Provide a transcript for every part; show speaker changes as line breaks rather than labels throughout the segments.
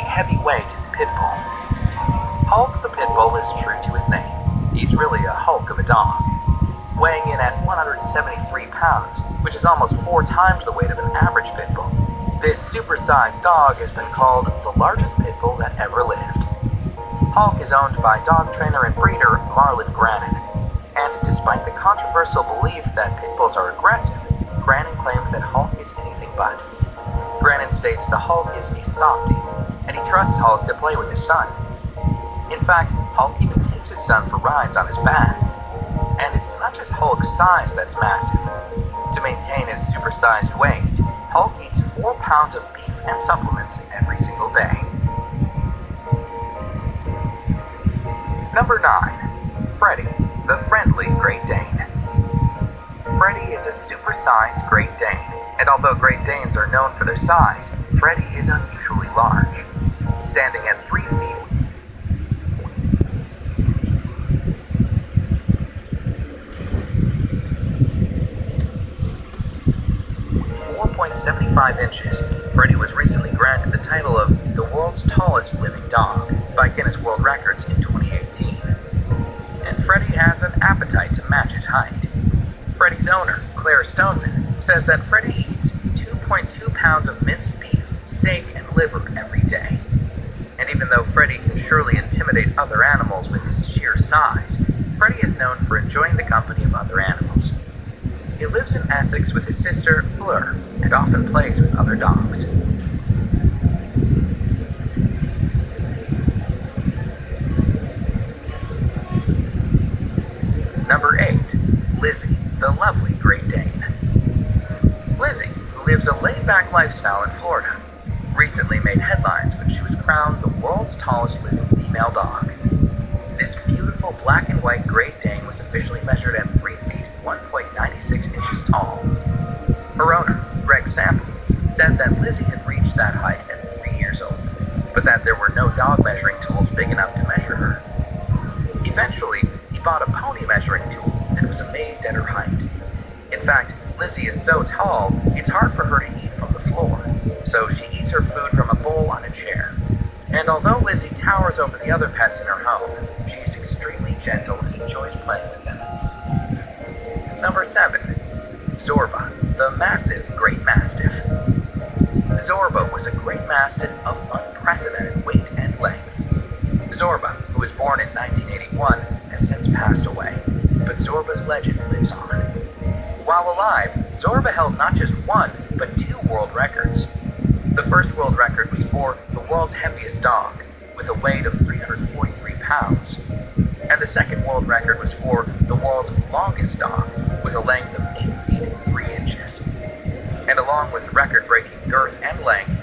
heavyweight pit bull. Hulk the pit bull is true to his name. He's really a hulk of a dog, weighing in at 173 pounds, which is almost 4 times the weight of an average pit bull. This supersized dog has been called the largest pit bull that ever lived. Hulk is owned by dog trainer and breeder Marlon Grannon, and despite the controversial belief that pit bulls are aggressive, Grannon claims that Hulk is anything but. Grannon states the Hulk is a softie, and he trusts Hulk to play with his son. In fact, Hulk even takes his son for rides on his back. And it's not just Hulk's size that's massive. To maintain his supersized weight, Hulk eats 4 pounds of beef and supplements every single day. Number 9. Freddie, the friendly Great Dane. Freddie is a supersized Great Dane, and although Great Danes are known for their size, Freddie is unusually large, standing at 3 feet 4.75 inches. Freddie was recently granted the title of the world's tallest living dog by Guinness World Records in 2018. And Freddie has an appetite to match his height. Freddie's owner, Claire Stoneman, says that Freddie eats 2.2 pounds of minced beef, steak, and liver every day. And even though Freddie can surely intimidate other animals with his sheer size, Freddie is known for enjoying the company of other animals. He lives in Essex with his sister, Fleur, and often plays with other dogs. Number 8. Lizzie, the lovely Great Dane. Lizzie, who lives a laid-back lifestyle in Florida, recently made headlines when she was crowned the world's tallest living female dog. This beautiful black and white Great Dane was officially measured at 3 feet 1.96 inches tall. Her owner, Greg Sample, said that Lizzie had reached that height at 3 years old, but that there were no dog measuring tools big enough to measure her. Eventually, he bought a pony measuring tool and was amazed at her height. In fact, Lizzie is so tall, it's hard for her to eat from the floor, so she eats her food from a bowl on a chair. And although Lizzie towers over the other pets in her home, she is extremely gentle and enjoys playing with them. Number 7. Zorba, the massive Great Mastiff. Zorba was a Great Mastiff of unprecedented weight and length. Zorba, who was born in 1981, has since passed away, but Zorba's legend lives on. While alive, Zorba held not just 1, but 2 world records. The first world record was for the world's heaviest dog, with a weight of 343 pounds. And the second world record was for the world's longest dog, with a length of 8 feet 3 inches. And along with record-breaking girth and length,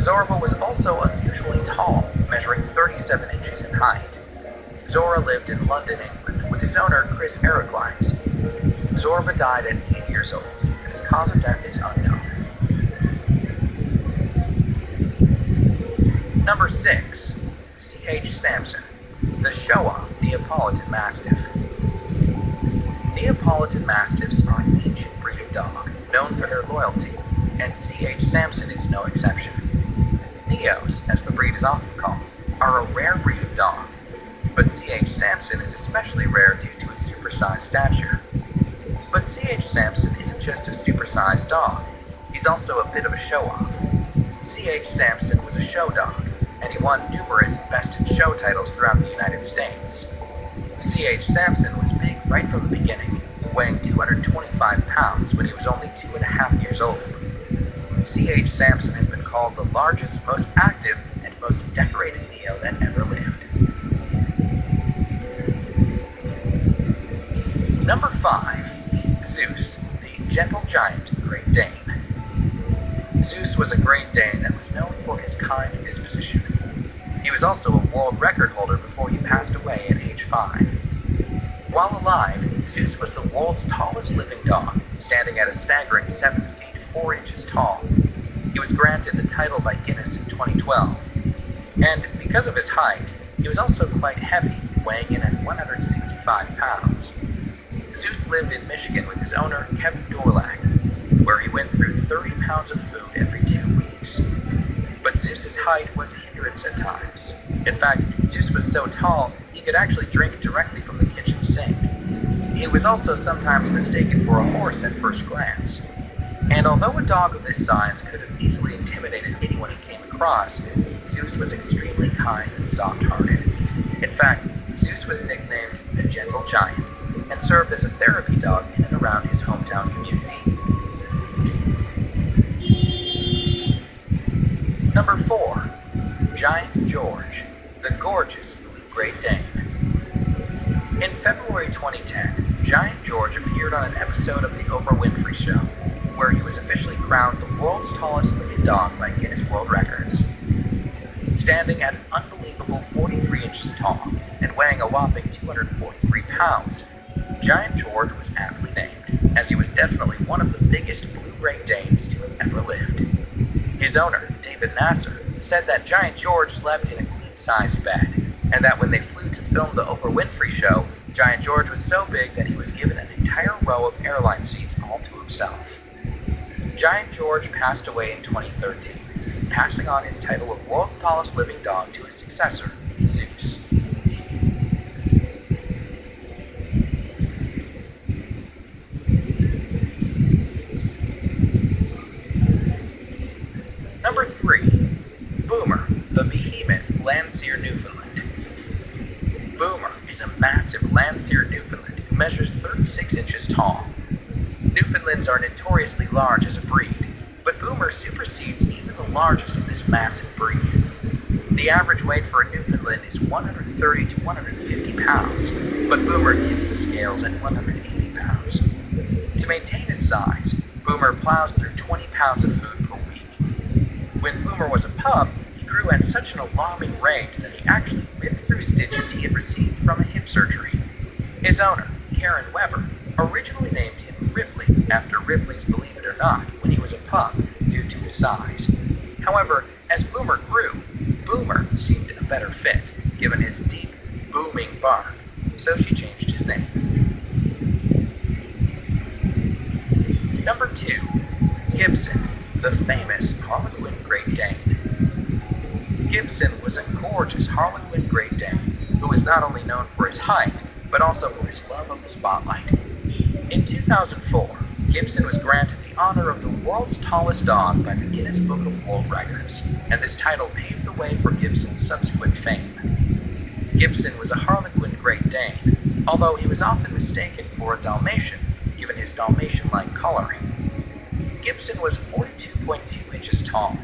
Zorba was also unusually tall, measuring 37 inches in height. Zorba lived in London, England, with his owner Chris Ericlines. Zorba died at 8 years old, and his cause of death is unknown. Number 6. C.H. Sampson, the show-off Neapolitan Mastiff. Neapolitan Mastiffs are an ancient breed of dog, known for their loyalty, and C.H. Sampson is no exception. Neos, as the breed is often called, are a rare breed of dog, but C.H. Sampson is especially rare due to his supersized stature. But C.H. Sampson isn't just a supersized dog, he's also a bit of a show-off. C.H. Sampson was a show dog, and he won numerous Best in Show titles throughout the United States. C.H. Sampson was big right from the beginning, weighing 225 pounds when he was only 2.5 years old. C.H. Sampson has been called the largest, most active, and most decorated Neo that ever lived. Number 5. Zeus, the gentle giant Great Dane. Zeus was a Great Dane that was known for his kind disposition. He was also a world record holder before he passed away at age 5. While alive, Zeus was the world's tallest living dog, standing at a staggering 7 feet 4 inches tall. He was granted the title by Guinness in 2012. And because of his height, he was also quite heavy, weighing in at 165 pounds. Zeus lived in Michigan with his owner, Kevin Dorlack, where he went through 30 pounds of food every 2 weeks. But But Zeus's height was a hindrance at times. In fact, Zeus was so tall he could actually drink directly from the kitchen sink. He was also sometimes mistaken for a horse at first glance. And although a dog of this size could have easily intimidated anyone he came across, Zeus was extremely kind and soft-hearted. In fact, Zeus was nicknamed the Gentle Giant and served as a therapy dog in and around his hometown community. Number 4. Giant George, the gorgeous Blue Great Dane. In February 2010, Giant George appeared on an episode of The Oprah Winfrey Show, where he was officially crowned the world's tallest living dog by Guinness World Records. Standing at an unbelievable 43 inches tall and weighing a whopping 243 pounds, Giant George was aptly named, as he was definitely one of the biggest Blue Great Danes to have ever lived. His owner, David Nasser, said that Giant George slept in a queen-sized bed, and that when they flew to film the Oprah Winfrey Show, Giant George was so big that he was given an entire row of airline seats all to himself. Giant George passed away in 2013, passing on his title of world's tallest living dog to his successor, Zeus. Number 3. Boomer, the behemoth Landseer Newfoundland. Boomer is a massive Landseer Newfoundland who measures 36 inches tall. Newfoundlands are notoriously large as a breed, but Boomer supersedes even the largest of this massive breed. The average weight for a Newfoundland is 130 to 150 pounds, but Boomer tips the scales at 180 pounds. To maintain his size, Boomer plows through 20 pounds of food per week. When Boomer was a pup, he grew at such an alarming rate that he actually ripped through stitches he had received from a hip surgery. His owner, Karen Weber, originally named him Ripley after Ripley's Believe It or Not when he was a pup due to his size. However, as Boomer grew, Boomer seemed a better fit, given his deep, booming bark, so she changed his name. Number 2. Gibson, the famous Harlequin Great Dane. Gibson was a gorgeous Harlequin Great Dane who was not only known for his height, but also for his love of the spotlight. In 2004, Gibson was granted the honor of the world's tallest dog by the Guinness Book of World Records, and this title paved the way for Gibson's subsequent fame. Gibson was a Harlequin Great Dane, although he was often mistaken for a Dalmatian, given his Dalmatian-like coloring. Gibson was 42.2 inches tall,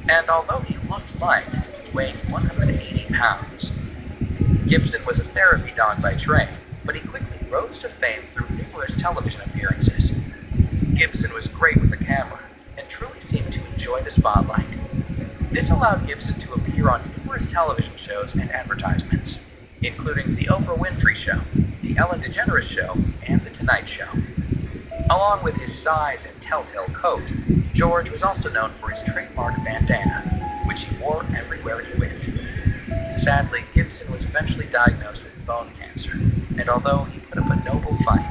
and although he looked light, weighed 180 pounds. Gibson was a therapy dog by trade, but he quickly rose to fame through numerous television appearances. Gibson was great with the camera, and truly seemed to enjoy the spotlight. This allowed Gibson to appear on numerous television shows and advertisements, including The Oprah Winfrey Show, The Ellen DeGeneres Show, and The Tonight Show. Along with his size and telltale coat, George was also known for his trademark bandana, which he wore everywhere he went. Sadly, Gibson was eventually diagnosed with bone cancer, and although he put up a noble fight,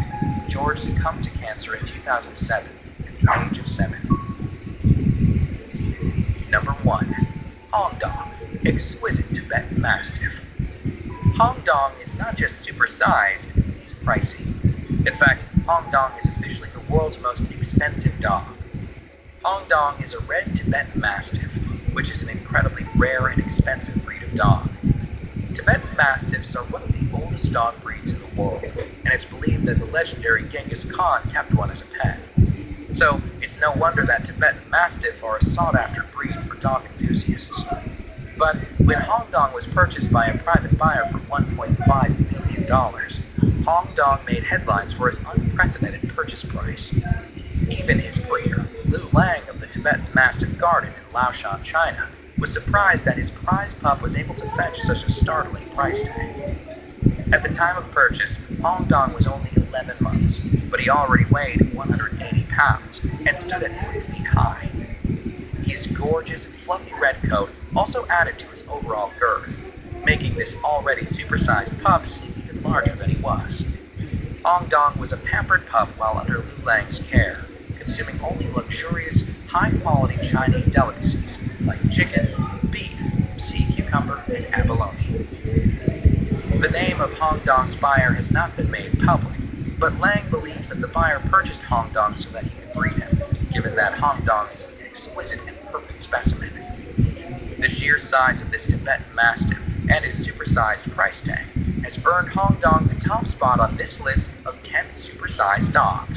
George succumbed to cancer in 2007 at the age of 7. Number 1. Hong Dong, exquisite Tibetan Mastiff. Hong Dong is not just supersized, he's pricey. In fact, Hong Dong is officially the world's most expensive dog. Hong Dong is a red Tibetan Mastiff, which is an incredibly rare and expensive breed of dog. Tibetan Mastiffs are one of the oldest dog breeds in the world, and it's believed that the legendary Genghis Khan kept one as a pet. So, it's no wonder that Tibetan Mastiff are a sought-after breed for dog enthusiasts. But when Hong Dong was purchased by a private buyer for $1.5 million, Hong Dong made headlines for his unprecedented purchase price. Even his breeder, Lu Lang of the Tibetan Mastiff Garden in Laoshan, China, was surprised that his prize pup was able to fetch such a startling price tag. At the time of purchase, Hong Dong was only 11 months, but he already weighed 180 pounds and stood at 3 feet high. His gorgeous, fluffy red coat also added to his overall girth, making this already supersized pup seem even larger than he was. Hong Dong was a pampered pup while under Lu Lang's care, consuming only luxurious, high-quality Chinese delicacies, like chicken, beef, sea cucumber, and abalone. The name of Hong Dong's buyer has not been made public, but Lang believes that the buyer purchased Hong Dong so that he could breed him, given that Hong Dong is an exquisite and perfect specimen. The sheer size of this Tibetan Mastiff and his supersized price tag has earned Hong Dong the top spot on this list of 10 supersized dogs.